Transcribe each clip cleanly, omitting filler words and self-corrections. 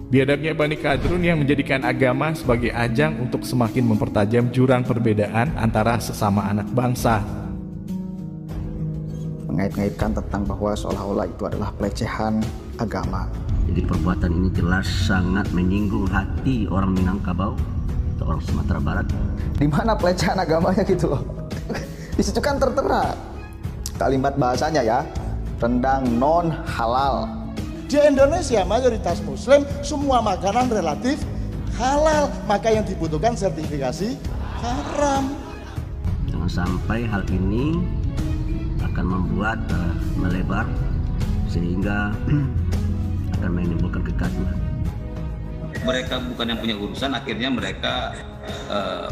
Biadabnya Bani Kadrun yang menjadikan agama sebagai ajang untuk semakin mempertajam jurang perbedaan antara sesama anak bangsa. Mengait-ngaitkan tentang bahwa seolah-olah itu adalah pelecehan agama. Jadi perbuatan ini jelas sangat menyinggung hati orang Minangkabau atau orang Sumatera Barat. Di mana pelecehan agamanya gitu loh. Di situ kan tertera kalimat bahasanya ya, rendang non halal. Di Indonesia mayoritas muslim, semua makanan relatif halal, maka yang dibutuhkan sertifikasi haram. Jangan sampai hal ini akan membuat melebar sehingga akan menimbulkan kegaduhan. Mereka bukan yang punya urusan, akhirnya mereka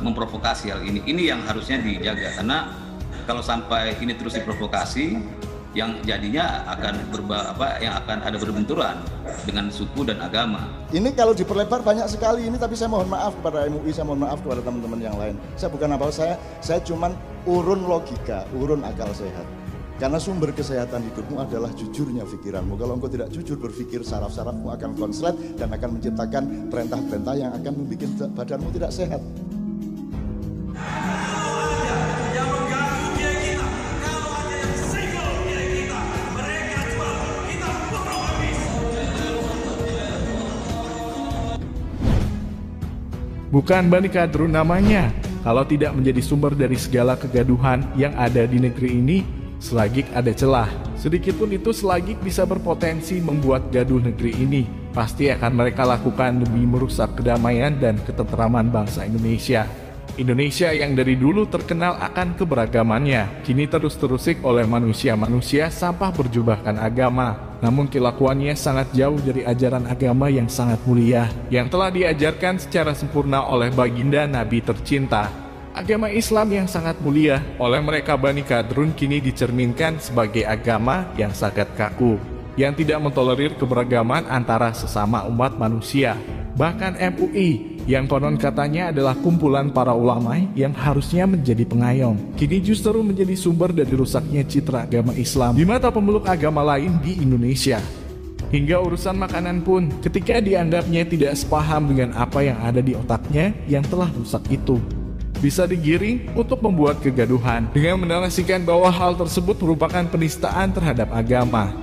memprovokasi hal ini. Ini yang harusnya dijaga, karena kalau sampai ini terus diprovokasi, yang jadinya akan ada berbenturan dengan suku dan agama. Ini kalau diperlebar banyak sekali ini, tapi saya mohon maaf kepada MUI, saya mohon maaf kepada teman-teman yang lain. Saya bukan apa, saya cuman urun logika, urun akal sehat. Karena sumber kesehatan hidupmu adalah jujurnya pikiranmu. Kalau engkau tidak jujur berpikir, saraf-sarafmu akan konslet dan akan menciptakan perintah-perintah yang akan membuat badanmu tidak sehat. Bukan Bani Kadrun namanya, kalau tidak menjadi sumber dari segala kegaduhan yang ada di negeri ini, selagik ada celah. Sedikitpun itu selagik bisa berpotensi membuat gaduh negeri ini. Pasti akan mereka lakukan demi merusak kedamaian dan ketentraman bangsa Indonesia. Indonesia yang dari dulu terkenal akan keberagamannya, kini terus terusik oleh manusia-manusia sampah berjubahkan agama. Namun kelakuannya sangat jauh dari ajaran agama yang sangat mulia, yang telah diajarkan secara sempurna oleh baginda Nabi tercinta. Agama Islam yang sangat mulia oleh mereka Bani Kadrun kini dicerminkan sebagai agama yang sangat kaku, yang tidak mentolerir keberagaman antara sesama umat manusia. Bahkan MUI yang konon katanya adalah kumpulan para ulama yang harusnya menjadi pengayom, kini justru menjadi sumber dari rusaknya citra agama Islam di mata pemeluk agama lain di Indonesia. Hingga urusan makanan pun, ketika dianggapnya tidak sepaham dengan apa yang ada di otaknya yang telah rusak itu, bisa digiring untuk membuat kegaduhan dengan menarasikan bahwa hal tersebut merupakan penistaan terhadap agama.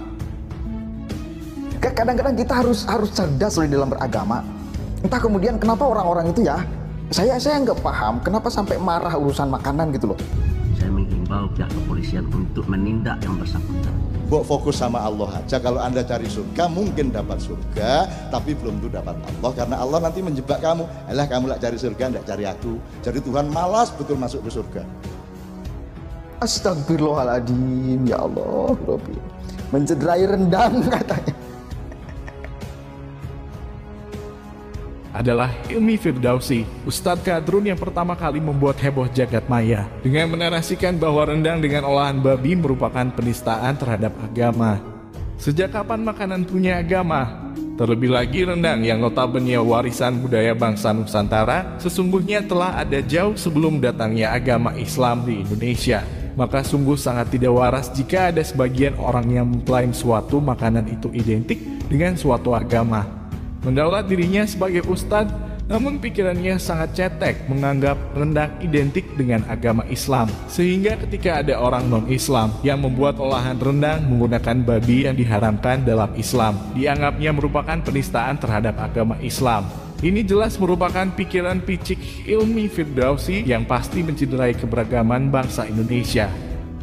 Kadang-kadang kita harus cerdas loh di dalam beragama. Entah kemudian kenapa orang-orang itu ya, saya nggak paham kenapa sampai marah urusan makanan gitu loh. Saya menghimbau pihak kepolisian untuk menindak yang bersangkutan. Fokus sama Allah aja. Kalau Anda cari surga, mungkin dapat surga, tapi belum tentu dapat Allah, karena Allah nanti menjebak kamu. Alah, kamu lah cari surga, enggak cari aku. Jadi Tuhan malas betul masuk ke surga. Astagfirullahaladzim, ya Allah, Rabbi. Mencederai rendang katanya. Adalah Hilmi Firdausi, Ustadz Kadrun yang pertama kali membuat heboh jagat maya dengan menarasikan bahwa rendang dengan olahan babi merupakan penistaan terhadap agama. Sejak kapan makanan punya agama? Terlebih lagi rendang yang notabene warisan budaya bangsa Nusantara sesungguhnya telah ada jauh sebelum datangnya agama Islam di Indonesia. Maka sungguh sangat tidak waras jika ada sebagian orang yang mengklaim suatu makanan itu identik dengan suatu agama. Mendaulat dirinya sebagai ustadz, namun pikirannya sangat cetek menganggap rendang identik dengan agama Islam. Sehingga ketika ada orang non-Islam yang membuat olahan rendang menggunakan babi yang diharamkan dalam Islam, dianggapnya merupakan penistaan terhadap agama Islam. Ini jelas merupakan pikiran picik Hilmi Firdausi yang pasti mencederai keberagaman bangsa Indonesia.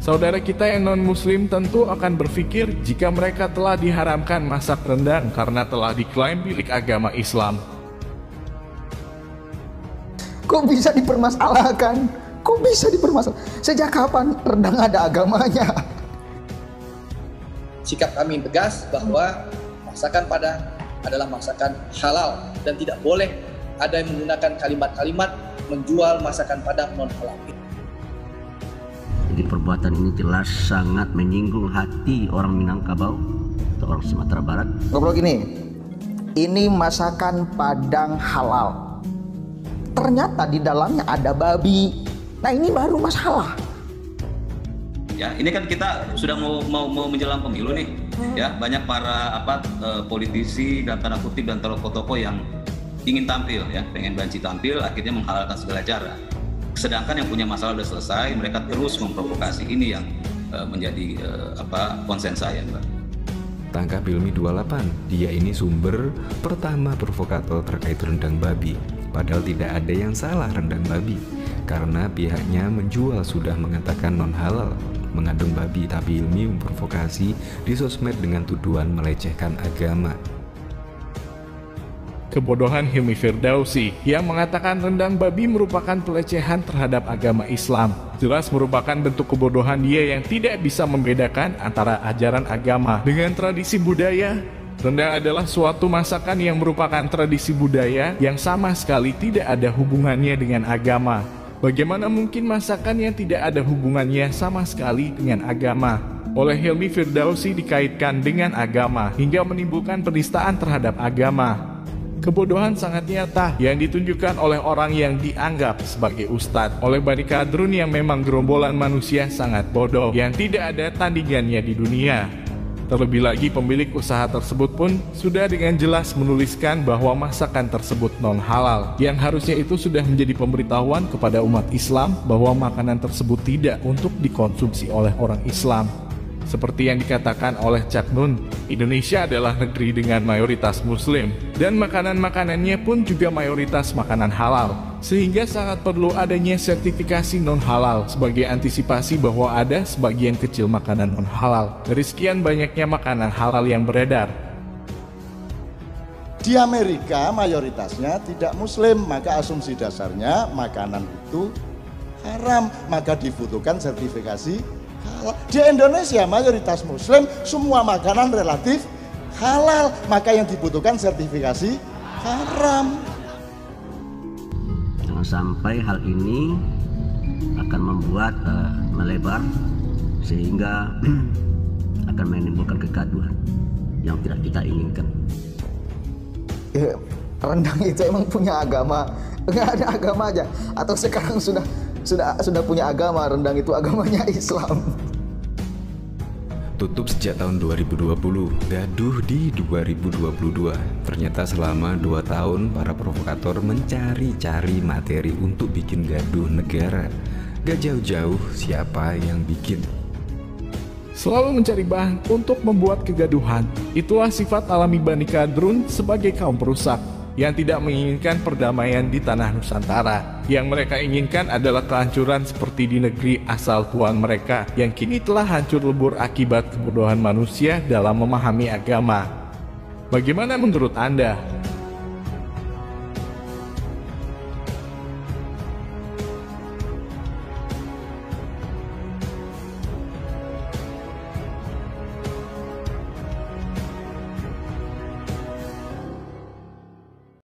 Saudara kita yang non-muslim tentu akan berpikir jika mereka telah diharamkan masak rendang karena telah diklaim milik agama Islam. Kok bisa dipermasalahkan? Kok bisa dipermasalahkan? Sejak kapan rendang ada agamanya? Sikap kami tegas bahwa masakan Padang adalah masakan halal dan tidak boleh ada yang menggunakan kalimat-kalimat menjual masakan Padang non halal. Jadi perbuatan ini jelas sangat menyinggung hati orang Minangkabau atau orang Sumatera Barat. Ngobrol gini, ini masakan Padang halal. Ternyata di dalamnya ada babi. Nah ini baru masalah. Ya, ini kan kita sudah mau menjelang pemilu nih. Ya, banyak para politisi dan tanda kutip dan tokoh-tokoh yang ingin tampil, ya, pengen banci tampil, akhirnya menghalalkan segala cara. Sedangkan yang punya masalah sudah selesai, mereka terus memprovokasi. Ini yang menjadi konsen saya, Mbak. Tangkap Hilmi 28, dia ini sumber pertama provokator terkait rendang babi. Padahal tidak ada yang salah rendang babi, karena pihaknya menjual sudah mengatakan non halal, mengandung babi, tapi Hilmi memprovokasi di sosmed dengan tuduhan melecehkan agama. Kebodohan Hilmi Firdausi yang mengatakan rendang babi merupakan pelecehan terhadap agama Islam jelas merupakan bentuk kebodohan dia yang tidak bisa membedakan antara ajaran agama dengan tradisi budaya. Rendang adalah suatu masakan yang merupakan tradisi budaya yang sama sekali tidak ada hubungannya dengan agama. Bagaimana mungkin masakan yang tidak ada hubungannya sama sekali dengan agama? Oleh Hilmi Firdausi dikaitkan dengan agama hingga menimbulkan penistaan terhadap agama. Kebodohan sangat nyata yang ditunjukkan oleh orang yang dianggap sebagai ustadz oleh Bani Kadrun yang memang gerombolan manusia sangat bodoh yang tidak ada tandingannya di dunia. Terlebih lagi pemilik usaha tersebut pun sudah dengan jelas menuliskan bahwa masakan tersebut non halal, yang harusnya itu sudah menjadi pemberitahuan kepada umat Islam bahwa makanan tersebut tidak untuk dikonsumsi oleh orang Islam. Seperti yang dikatakan oleh Cak Nun, Indonesia adalah negeri dengan mayoritas muslim dan makanan-makanannya pun juga mayoritas makanan halal, sehingga sangat perlu adanya sertifikasi non halal sebagai antisipasi bahwa ada sebagian kecil makanan non halal dari sekian banyaknya makanan halal yang beredar. Di Amerika mayoritasnya tidak muslim, maka asumsi dasarnya makanan itu haram, maka dibutuhkan sertifikasi halal. Di Indonesia mayoritas muslim, semua makanan relatif halal, maka yang dibutuhkan sertifikasi haram. Jangan sampai hal ini akan membuat melebar sehingga akan menimbulkan kegaduhan yang tidak kita inginkan. Rendang itu emang punya agama? Nggak ada agama aja? Atau sekarang sudah punya agama? Rendang itu agamanya Islam. Tutup sejak tahun 2020, gaduh di 2022. Ternyata selama 2 tahun para provokator mencari-cari materi untuk bikin gaduh negara. Gak jauh-jauh siapa yang bikin. Selalu mencari bahan untuk membuat kegaduhan. Itulah sifat alami Bani Kadrun sebagai kaum perusak yang tidak menginginkan perdamaian di tanah Nusantara. Yang mereka inginkan adalah kehancuran seperti di negeri asal tuan mereka yang kini telah hancur lebur akibat kebodohan manusia dalam memahami agama. Bagaimana menurut Anda?